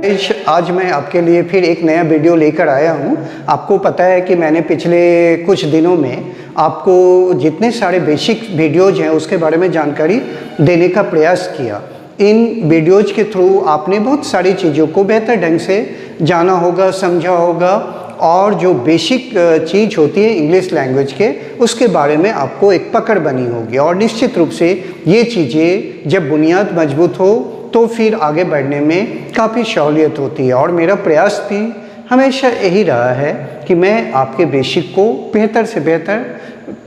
आज मैं आपके लिए फिर एक नया वीडियो लेकर आया हूँ। आपको पता है कि मैंने पिछले कुछ दिनों में आपको जितने सारे बेसिक वीडियोज़ हैं उसके बारे में जानकारी देने का प्रयास किया। इन वीडियोज़ के थ्रू आपने बहुत सारी चीज़ों को बेहतर ढंग से जाना होगा, समझा होगा, और जो बेसिक चीज़ होती है इंग्लिश लैंग्वेज के उसके बारे में आपको एक पकड़ बनी होगी। और निश्चित रूप से ये चीज़ें जब बुनियाद मजबूत हो तो फिर आगे बढ़ने में काफ़ी सहूलियत होती है। और मेरा प्रयास भी हमेशा यही रहा है कि मैं आपके बेसिक को बेहतर से बेहतर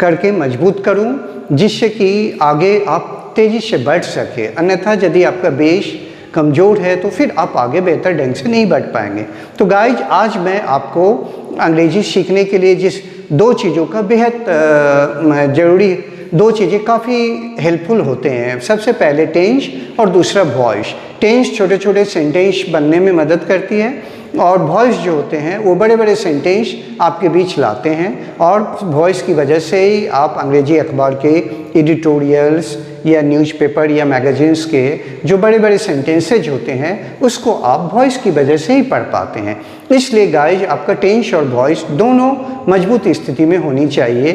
करके मजबूत करूं, जिससे कि आगे आप तेज़ी से बढ़ सके। अन्यथा यदि आपका बेस कमज़ोर है तो फिर आप आगे बेहतर ढंग से नहीं बढ़ पाएंगे। तो गाइज, आज मैं आपको अंग्रेज़ी सीखने के लिए जिस दो चीज़ों का बेहद ज़रूरी, दो चीज़ें काफ़ी हेल्पफुल होते हैं। सबसे पहले टेंस और दूसरा वॉइस। टेंस छोटे छोटे सेंटेंस बनने में मदद करती है और वॉइस जो होते हैं वो बड़े बड़े सेंटेंस आपके बीच लाते हैं। और वॉइस की वजह से ही आप अंग्रेजी अखबार के एडिटोरियल्स या न्यूज़पेपर या मैगजीन्स के जो बड़े बड़े सेंटेंसेज होते हैं उसको आप वॉइस की वजह से ही पढ़ पाते हैं। इसलिए गाइज, आपका टेंस और वॉइस दोनों मजबूत स्थिति में होनी चाहिए।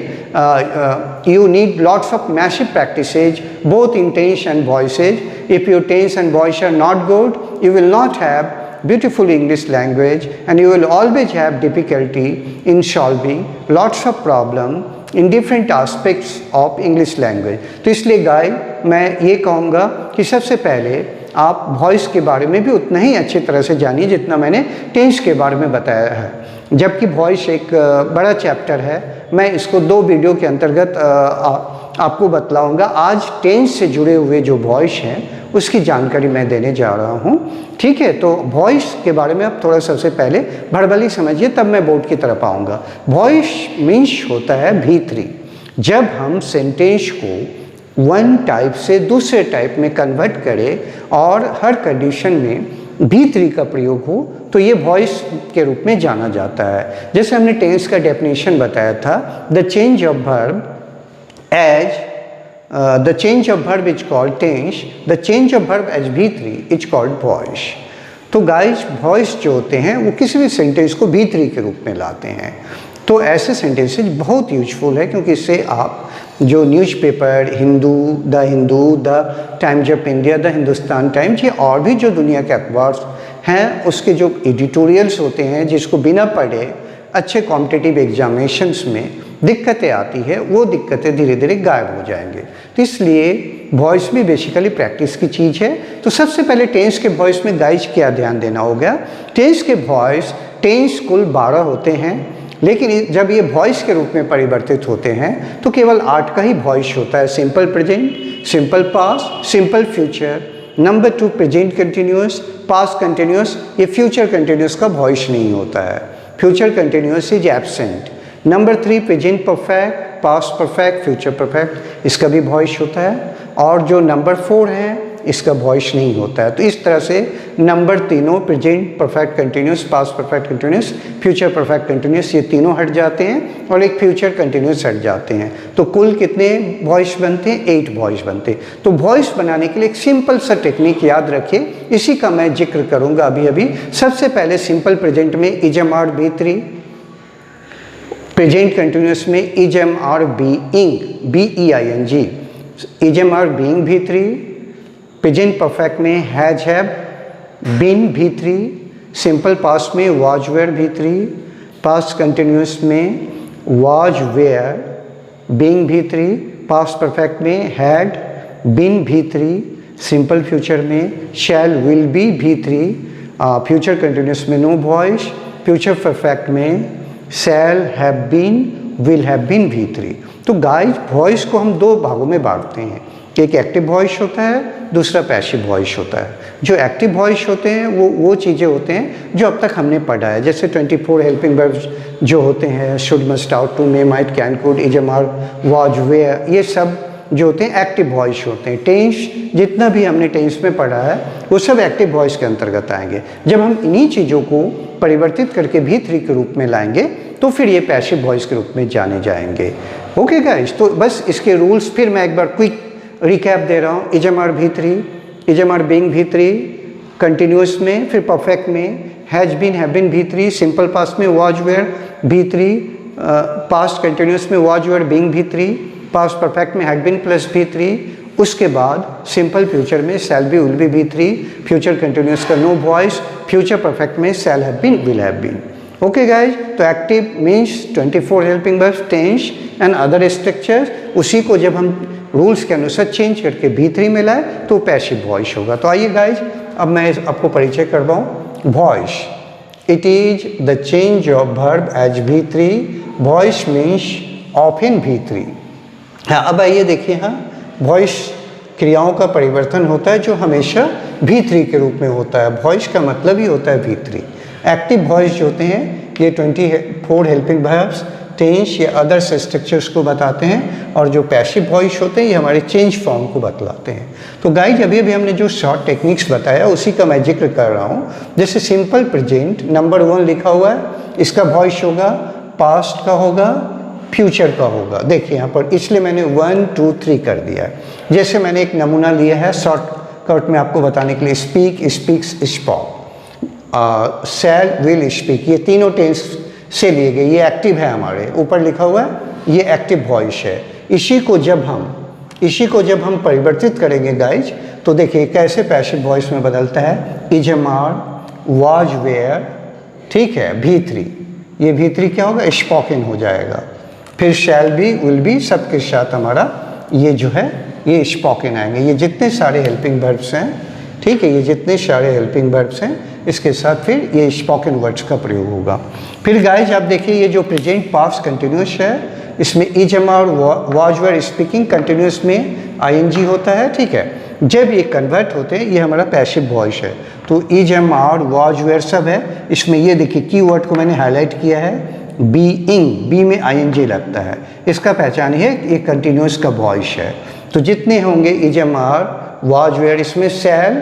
You need lots of massive practices both in tense and voices. If your tense and voice are not good, you will not have beautiful English language and you will always have difficulty in solving lots of problem in different aspects of English language। तो इसलिए guys, मैं ये कहूँगा कि सबसे पहले आप voice के बारे में भी उतना ही अच्छी तरह से जानिए जितना मैंने टेंस के बारे में बताया है। जबकि वॉइस एक बड़ा चैप्टर है, मैं इसको दो वीडियो के अंतर्गत आपको बतलाऊँगा। आज टेंस से जुड़े हुए जो वॉइस हैं उसकी जानकारी मैं देने जा रहा हूँ। ठीक है, तो वॉइस के बारे में आप थोड़ा सबसे पहले भड़बली समझिए, तब मैं बोर्ड की तरफ आऊँगा। वॉइस मीन्स होता है भीतरी। जब हम सेंटेंस को वन टाइप से दूसरे टाइप में कन्वर्ट करें और हर कंडीशन में भीतरी का प्रयोग हो तो ये वॉइस के रूप में जाना जाता है। जैसे हमने टेंस का डेफिनेशन बताया था, the change of verb as the change of verb is called tense, the change of verb as V3 is called voice। तो गाइस, वॉइस जो होते हैं वो किसी भी सेंटेंस को V3 के रूप में लाते हैं। तो ऐसे सेंटेंसेज बहुत यूजफुल है क्योंकि इससे आप जो newspaper Hindu, the times of India, the Hindustan times, ये और भी जो दुनिया के अखबार हैं उसके जो एडिटोरियल्स होते हैं जिसको बिना पढ़े अच्छे कॉम्पिटिटिव एग्जामिनेशंस में दिक्कतें आती है, वो दिक्कतें धीरे धीरे गायब हो जाएंगे। तो इसलिए वॉइस भी बेसिकली प्रैक्टिस की चीज़ है। तो सबसे पहले टेंस के वॉइस में गाइज क्या ध्यान देना होगा। टेंस के वॉइस, टेंस कुल 12 होते हैं, लेकिन जब ये वॉइस के रूप में परिवर्तित होते हैं तो केवल 8 का ही वॉइस होता है। Simple present, simple past, simple future. Number 2 present continuous, past continuous, ये फ्यूचर कंटिन्यूस का वॉइस नहीं होता है। Future continuous is absent. Number 3 present perfect, past perfect, future perfect, इसका भी वॉइस होता है। और जो नंबर 4 है इसका वॉइस नहीं होता है। तो इस तरह से नंबर तीनों, present perfect continuous, past perfect continuous, future perfect continuous, ये तीनों हट जाते हैं और एक फ्यूचर कंटिन्यूस हट जाते हैं। तो कुल कितने वॉइस बनते हैं? 8 वॉइस बनते हैं। तो वॉइस बनाने के लिए एक सिंपल सा टेक्निक याद रखिए, इसी का मैं जिक्र करूँगा अभी। सबसे पहले सिंपल प्रेजेंट में इजम और B3, प्रेजेंट कंटिन्यूस में इजम और बीइंग, BEING, इजम और बीइंग V3, प्रेजेंट परफेक्ट में has have been V3, simple past में was were V3, past continuous में was were being V3, past perfect में had been V3, simple future में shall will be V3, future continuous में no voice, future perfect में shall have been, will have been V3। तो guys, voice को हम दो भागों में बांटते हैं। एक एक्टिव वॉइस होता है, दूसरा पैसिव वॉइस होता है। जो एक्टिव वॉइस होते हैं वो चीज़ें होते हैं जो अब तक हमने पढ़ा है। जैसे 24 हेल्पिंग वर्ब्स जो होते हैं, should, must, ought, to, may, might, can, could, is am, are, was, were, ये सब जो होते हैं एक्टिव वॉइस होते हैं। टेंस, जितना भी हमने टेंस में पढ़ा है वो सब एक्टिव वॉइस के अंतर्गत आएंगे। जब हम इन्हीं चीज़ों को परिवर्तित करके V3 के रूप में लाएंगे तो फिर ये पैसिव वॉइस के रूप में जाने जाएंगे। ओके गाइस, तो बस इसके रूल्स फिर मैं एक बार क्विक रिकैप दे रहा हूँ। इजम और V3, इजम और बीइंग V3, कंटिन्यूस में, फिर परफेक्ट में has been, have been V3, simple past में was were V3, past continuous में was were being V3, past perfect में हैड बीन प्लस V3, उसके बाद सिंपल फ्यूचर में shall be will be V3, future continuous का no voice, future perfect में shall have been will have been. Okay guys, तो active means 24 helping verbs, tense and other structures, उसी को जब हम रूल्स के अनुसार चेंज करके V3 में लाए तो पैसिव वॉइस होगा। तो आइए गाइज, अब मैं आपको परिचय करवाऊँ voice. It is the change of verb as V3, voice means of in V3। हाँ, अब आइए देखिए, हाँ वॉइस क्रियाओं का परिवर्तन होता है जो हमेशा V3 के रूप में होता है। वॉइस का मतलब ही होता है V3। एक्टिव वॉइस जो होते हैं ये 24 हेल्पिंग वर्ब्स, टेंस या अदर्स स्ट्रक्चर्स को बताते हैं, और जो पैसिव वॉइस होते हैं ये हमारे चेंज फॉर्म को बतलाते हैं। तो गाइज, अभी हमने जो शॉर्ट टेक्निक्स बताया उसी का मैं जिक्र कर रहा हूँ। जैसे सिंपल प्रेजेंट नंबर 1 लिखा हुआ है, इसका वॉइस होगा, पास्ट का होगा, फ्यूचर का होगा। देखिए यहाँ पर, इसलिए मैंने 1 2 3 कर दिया है। जैसे मैंने एक नमूना लिया है शॉर्टकट में आपको बताने के लिए, speak, speaks, spoke, shall, will, speak, ये तीनों टेंस से लिए गए। ये एक्टिव है, हमारे ऊपर लिखा हुआ है, ये एक्टिव वॉइस है। इसी को जब हम परिवर्तित करेंगे गाइज, तो देखिए कैसे पैसिव वॉइस में बदलता है। इज, आर, वाज, वेयर, ठीक है, V3, ये V3 क्या होगा, स्पोकन हो जाएगा। फिर शैल बी, विल बी, सबके साथ हमारा ये जो है ये स्पोकन आएंगे। ये जितने सारे हेल्पिंग वर्ब्स हैं, ठीक है, ये जितने सारे हेल्पिंग वर्ब्स हैं, इसके साथ फिर ये स्पोकन वर्ड्स का प्रयोग होगा। फिर गाइज आप देखिए, ये जो प्रेजेंट पास्ट कंटिन्यूस है, इसमें इज, और वाज, वेयर, स्पीकिंग, कंटिन्यूस में ING होता है, ठीक है। जब ये कन्वर्ट होते हैं, ये हमारा पैसिव वॉइस है। तो इज, और वाज, वेयर सब है। इसमें ये देखिए कीवर्ड को मैंने हाईलाइट किया है, बीइंग, बी में ING लगता है, इसका पहचान है ये कंटिन्यूस का वॉइस है। तो जितने होंगे इज, आर, वाज, वेयर, इसमें शैल,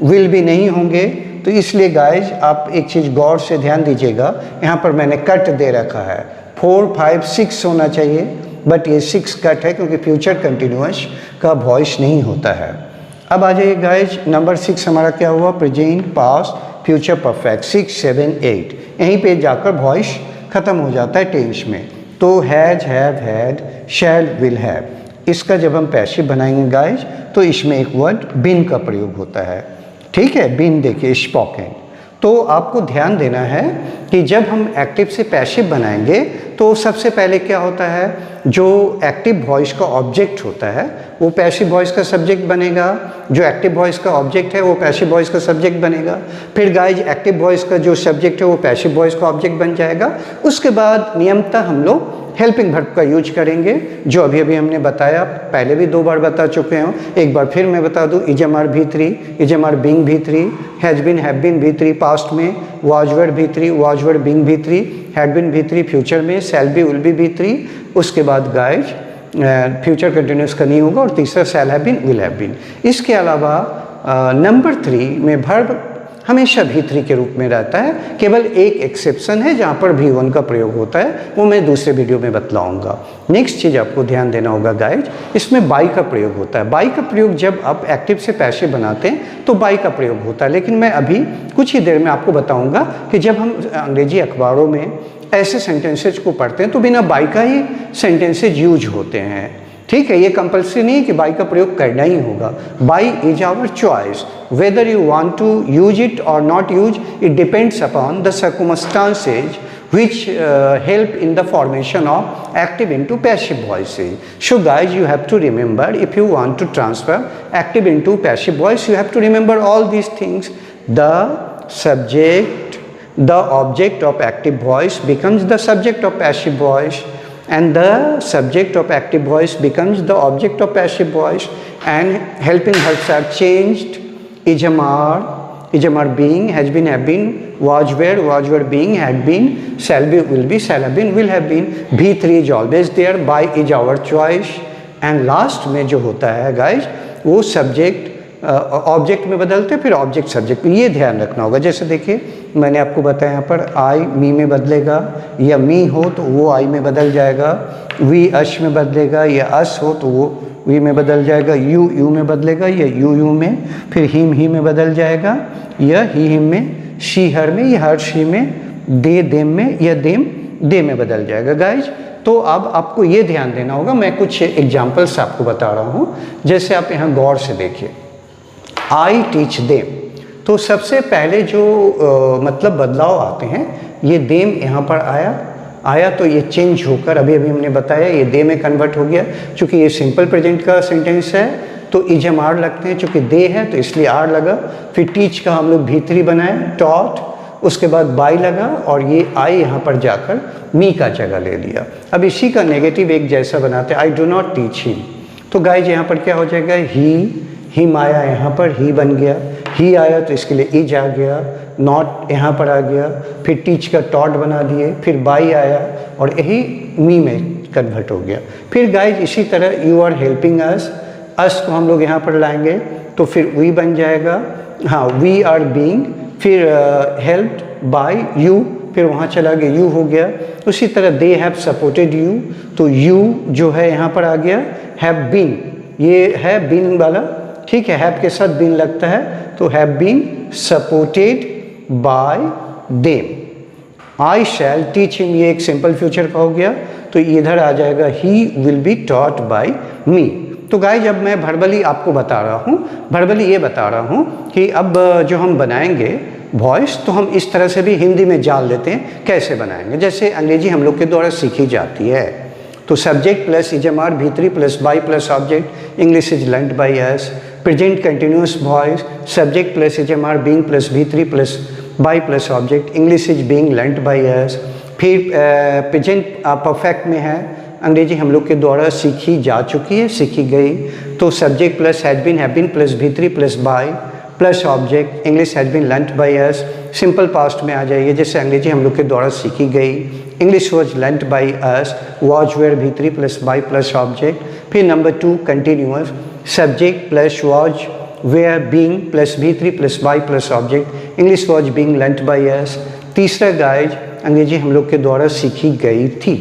विल भी नहीं होंगे। तो इसलिए गाइज आप एक चीज़ गौर से ध्यान दीजिएगा, यहाँ पर मैंने कट दे रखा है, 4 5 6 होना चाहिए, बट ये 6 कट है क्योंकि फ्यूचर कंटिन्यूअस का वॉइस नहीं होता है। अब आ जाइए गाइज, नंबर 6 हमारा क्या हुआ, प्रेजेंट, पास्ट, फ्यूचर परफेक्ट, 6 7 8, यहीं पे जाकर वॉइस खत्म हो जाता है टेंस में। तो has, have, had, shall, will have, इसका जब हम पैसिव बनाएंगे गाइज, तो इसमें एक वर्ड बीन का प्रयोग होता है, ठीक है। बीन देखिए, स्पोकन। तो आपको ध्यान देना है कि जब हम एक्टिव से पैसिव बनाएंगे तो सबसे पहले क्या होता है, जो एक्टिव वॉइस का ऑब्जेक्ट होता है वो पैसिव वॉइस का सब्जेक्ट बनेगा, जो एक्टिव वॉइस का ऑब्जेक्ट है वो पैसिव वॉइस का सब्जेक्ट बनेगा। फिर गाइज एक्टिव वॉइस का जो सब्जेक्ट है वो पैसिव वॉइस का ऑब्जेक्ट बन जाएगा। उसके बाद नियमतः हम लोग हेल्पिंग वर्ब का यूज करेंगे, जो अभी हमने बताया, पहले भी 2 बार बता चुके हैं, एक बार फिर मैं बता दूं। Is, are, V3, is, are, being V3, has been, have been V3 past में, was, were V3, was, were, being V3, had been V3 future में, shall be, will be V3। उसके बाद गाइज फ्यूचर कंटिन्यूस का नहीं होगा, और तीसरा shall have been, will have been. इसके अलावा नंबर 3 में वर्ब हमेशा V3 के रूप में रहता है। केवल एक एक्सेप्शन है जहाँ पर V1 का प्रयोग होता है, वो मैं दूसरे वीडियो में बतलाऊंगा। नेक्स्ट चीज़ आपको ध्यान देना होगा गाइज, इसमें बाई का प्रयोग होता है। बाई का प्रयोग जब आप एक्टिव से पैसिव बनाते हैं तो बाई का प्रयोग होता है, लेकिन मैं अभी कुछ ही देर में आपको बताऊँगा कि जब हम अंग्रेजी अखबारों में ऐसे सेंटेंसेज को पढ़ते हैं तो बिना बाई का ही सेंटेंसेज यूज होते हैं, ठीक है। ये कंपल्सरी नहीं है कि बाई का प्रयोग करना ही होगा। By is our choice, whether you want to use it और not use it depends upon the circumstances which help in the formation of active into passive voices. So guys, you have to remember, if you want to transfer active into passive voice, you have to remember all these things. The subject, the object of active voice becomes the subject of passive voice, and the subject of active voice becomes the object of passive voice, and helping verbs are changed. Is, are, being, has been, have been, was, were, being, had been, shall be, will be, shall have been, will have been. V3 is always there, by is our choice, and last में जो होता है guys, वो subject object में बदलते, फिर object subject, ये ध्यान रखना होगा। जैसे देखिए मैंने आपको बताया यहाँ पर आई मी में बदलेगा, या मी हो तो वो आई में बदल जाएगा, वी अश में बदलेगा, या अस हो तो वो वी में बदल जाएगा, यू यू में बदलेगा, या यू यू में, फिर हिम ही में बदल जाएगा, या ही हिम में, शी हर में, या हर शी में, दे देम में, या देम दे में बदल जाएगा गाइज। तो अब आपको ये ध्यान देना होगा, मैं कुछ एग्जाम्पल्स आपको बता रहा हूँ, जैसे आप यहाँ गौर से देखिए, आई टीच देम, तो सबसे पहले जो मतलब बदलाव आते हैं, ये देम यहाँ पर आया तो ये चेंज होकर अभी हमने बताया ये दे में कन्वर्ट हो गया। चूँकि ये सिंपल प्रेजेंट का सेंटेंस है तो इजम आर लगते हैं, चूँकि दे है तो इसलिए आर लगा। फिर टीच का हम लोग भीतरी बनाए टॉट, उसके बाद बाई लगा और ये आई यहाँ पर जाकर मी का जगह ले लिया। अब इसी का नेगेटिव एक जैसा बनाते हैं, I do not teach him, तो गाइज यहाँ पर क्या हो जाएगा, हिम आया यहाँ पर ही बन गया, ही आया तो इसके लिए इज आ गया, नॉट यहाँ पर आ गया, फिर टीच का टॉट बना दिए, फिर बाई आया और यही मी में कन्वर्ट हो गया। फिर गाइज इसी तरह यू आर हेल्पिंग अस को हम लोग यहाँ पर लाएंगे तो फिर वी बन जाएगा, हाँ वी आर बीइंग, फिर हेल्प्ड बाय यू, फिर वहाँ चला गया यू हो गया। उसी तरह दे हैव सपोर्टेड यू, तो यू जो है यहाँ पर आ गया, हैव बीन, ये है बीन वाला, ठीक है, हैव के साथ बीन लगता है तो have been supported by them. I shall teach him, ये एक सिंपल फ्यूचर का हो गया तो इधर आ जाएगा he will be taught by me. तो गाइज अब मैं वर्बली आपको बता रहा हूँ, वर्बली ये बता रहा हूँ कि अब जो हम बनाएंगे वॉइस तो हम इस तरह से भी हिंदी में जान लेते हैं कैसे बनाएंगे। जैसे अंग्रेजी हम लोग के द्वारा सीखी जाती है तो subject plus is am are V three plus by plus object, English is learned by us. Present continuous voice subject plus is am are being plus V three plus by plus object, English is being learned by us. फिर present perfect में है, अंग्रेजी हम लोग के द्वारा सीखी जा चुकी है, सीखी गई, तो subject plus had been plus V three plus by plus object, English has been learned by us. Simple past में आ जाइए, जैसे अंग्रेजी हम लोग के द्वारा सीखी गई, English was learned by us, was were V three plus by plus object. फिर number 2 continuous, subject plus was were being plus V three plus by plus object, English was being learned by us. तीसरा guys अंग्रेजी हम लोग के द्वारा सीखी गई थी,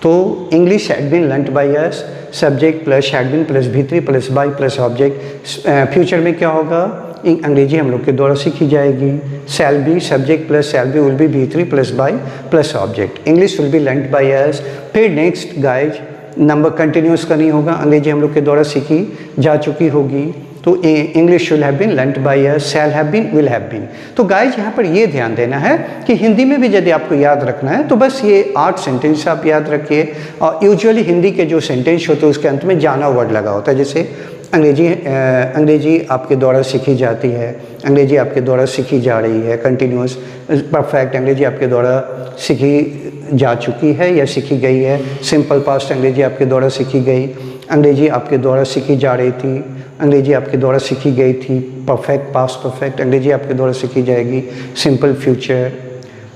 तो English had been learned by us, subject plus had been plus V three plus by plus object. Future में क्या होगा, अंग्रेजी हम लोग के द्वारा सीखी जाएगी, shall be subject plus shall be will be V three plus by plus object, English will be learned by us. फिर नेक्स्ट गाइज नंबर कंटिन्यूस का नहीं होगा, अंग्रेजी हम लोग के द्वारा सीखी जा चुकी होगी, तो English will have been learned by us, shall have been, will have been. तो गाइज यहाँ पर ये ध्यान देना है कि हिंदी में भी यदि आपको याद रखना है तो बस ये 8 सेंटेंस आप याद रखिए। और यूजुअली हिंदी के जो सेंटेंस होते हैं उसके अंत में जाना वर्ड लगा होता है, जैसे अंग्रेजी आपके द्वारा सीखी जाती है, अंग्रेजी आपके द्वारा सीखी जा रही है, कंटिन्यूअस परफेक्ट अंग्रेजी आपके द्वारा सीखी जा चुकी है या सीखी गई है, सिंपल पास्ट अंग्रेजी आपके द्वारा सीखी गई, अंग्रेजी आपके द्वारा सीखी जा रही थी, अंग्रेजी आपके द्वारा सीखी गई थी, परफेक्ट पास्ट परफेक्ट अंग्रेजी आपके द्वारा सीखी जाएगी, सिंपल फ्यूचर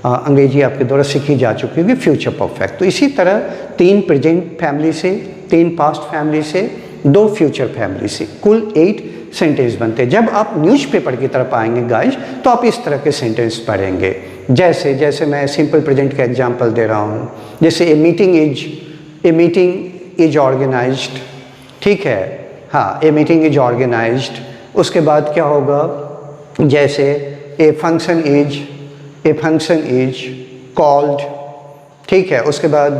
अंग्रेजी आपके द्वारा सीखी जा चुकी होगी, फ्यूचर परफेक्ट। तो इसी तरह 3 प्रेजेंट फैमिली से, 3 पास्ट फैमिली से, 2 फ्यूचर फैमिली से, कुल 8 सेंटेंस बनते हैं। जब आप न्यूज़पेपर की तरफ आएंगे गाइज तो आप इस तरह के सेंटेंस पढ़ेंगे, जैसे मैं सिंपल प्रेजेंट का एग्जांपल दे रहा हूँ, जैसे ए मीटिंग इज ऑर्गेनाइज्ड, ठीक है, हाँ ए मीटिंग इज ऑर्गेनाइज्ड। उसके बाद क्या होगा, जैसे ए फंक्शन इज कॉल्ड, ठीक है। उसके बाद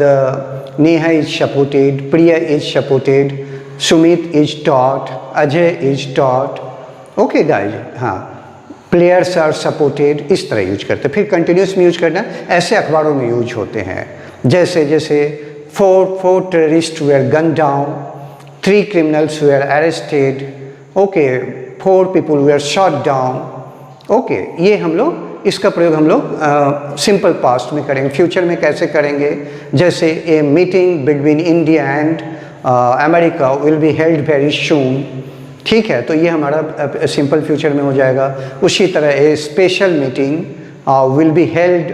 Neha is supported, Priya is supported, Sumit is taught, Ajay is taught, okay guys, हाँ प्लेयर्स आर सपोर्टेड, इस तरह यूज करते हैं। फिर कंटिन्यूस में यूज करना, ऐसे अखबारों में यूज होते हैं, जैसे 4 terrorist we're gonna down, 3 criminals were arrested, okay 4 people were shot down, okay ये हम लोग इसका प्रयोग हम लोग सिंपल पास्ट में करेंगे। फ्यूचर में कैसे करेंगे, जैसे a meeting between India and America will be held very soon, ठीक है, तो ये हमारा सिंपल फ्यूचर में हो जाएगा। उसी तरह a special meeting will be held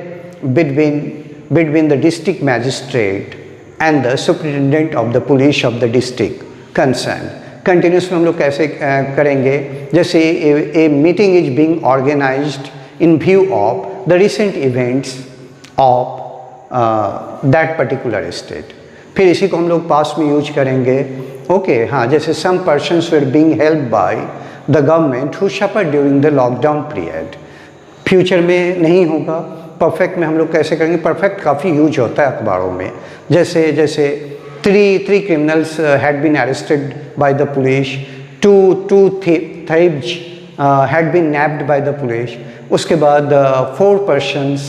between the district magistrate and the superintendent of the police of the district concern. Continuous में हम लोग कैसे करेंगे, जैसे a meeting is being organised in view of the recent events of that particular state। फिर इसी को हम लोग पास्ट में यूज करेंगे, ओके हाँ, जैसे some persons were being help by the government who suffer during the lockdown period. Future में नहीं होगा। परफेक्ट में हम लोग कैसे करेंगे? परफेक्ट काफ़ी यूज होता है अखबारों में, जैसे जैसे three criminals had been arrested by the police, two thieves had been nabbed by the police, उसके बाद 4 persons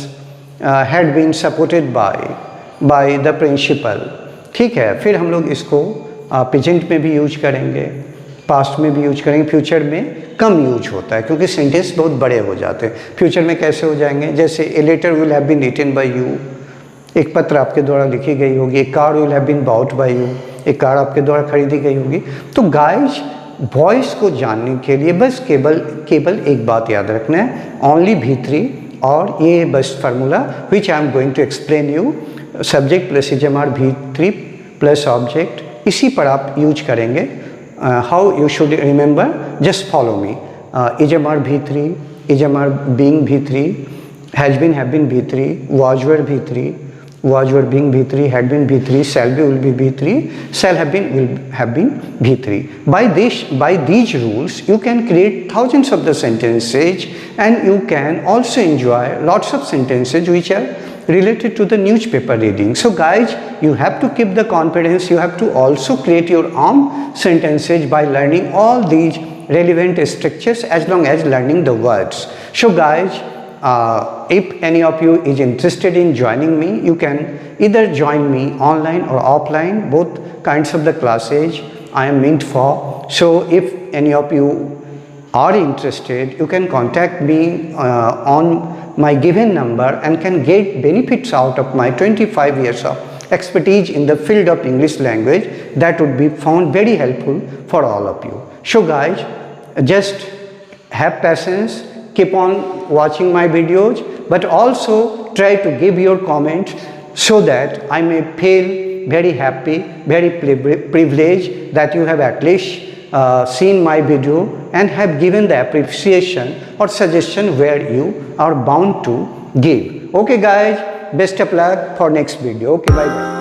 had been supported by the principal। ठीक है, फिर हम लोग इसको प्रेजेंट में भी यूज करेंगे, पास्ट में भी यूज करेंगे, फ्यूचर में कम यूज होता है क्योंकि सेंटेंस बहुत बड़े हो जाते हैं। फ्यूचर में कैसे हो जाएंगे? जैसे a letter will have been written by you, एक पत्र आपके द्वारा लिखी गई होगी। एक car will have been bought by you, एक कार आपके द्वारा खरीदी गई होगी। तो गाइज वॉइस को जानने के लिए बस केवल एक बात याद रखना है, ओनली V3, और ये बस formula which I am going to explain you, subject plus is am are V3 plus object, इसी पर आप यूज करेंगे। How you should remember, just follow me. Is am are V3, is am are being V3, has been, have been V3, was were V3, was were being V3, had been V3, shall be will be V3, shall have been will have been V3. By these rules you can create thousands of the sentences, and you can also enjoy lots of sentences which are related to the newspaper reading. So guys, you have to keep the confidence, you have to also create your own sentences by learning all these relevant structures as long as learning the words. So guys, if any of you is interested in joining me, you can either join me online or offline, both kinds of the classes I am meant for. So if any of you are interested, you can contact me on my given number and can get benefits out of my 25 years of expertise in the field of English language. That would be found very helpful for all of you. So guys, just have patience, keep on watching my videos, but also try to give your comments so that I may feel very happy, very privileged that you have at least seen my video and have given the appreciation or suggestion where you are bound to give. Okay guys, best of luck for next video. Okay, bye bye.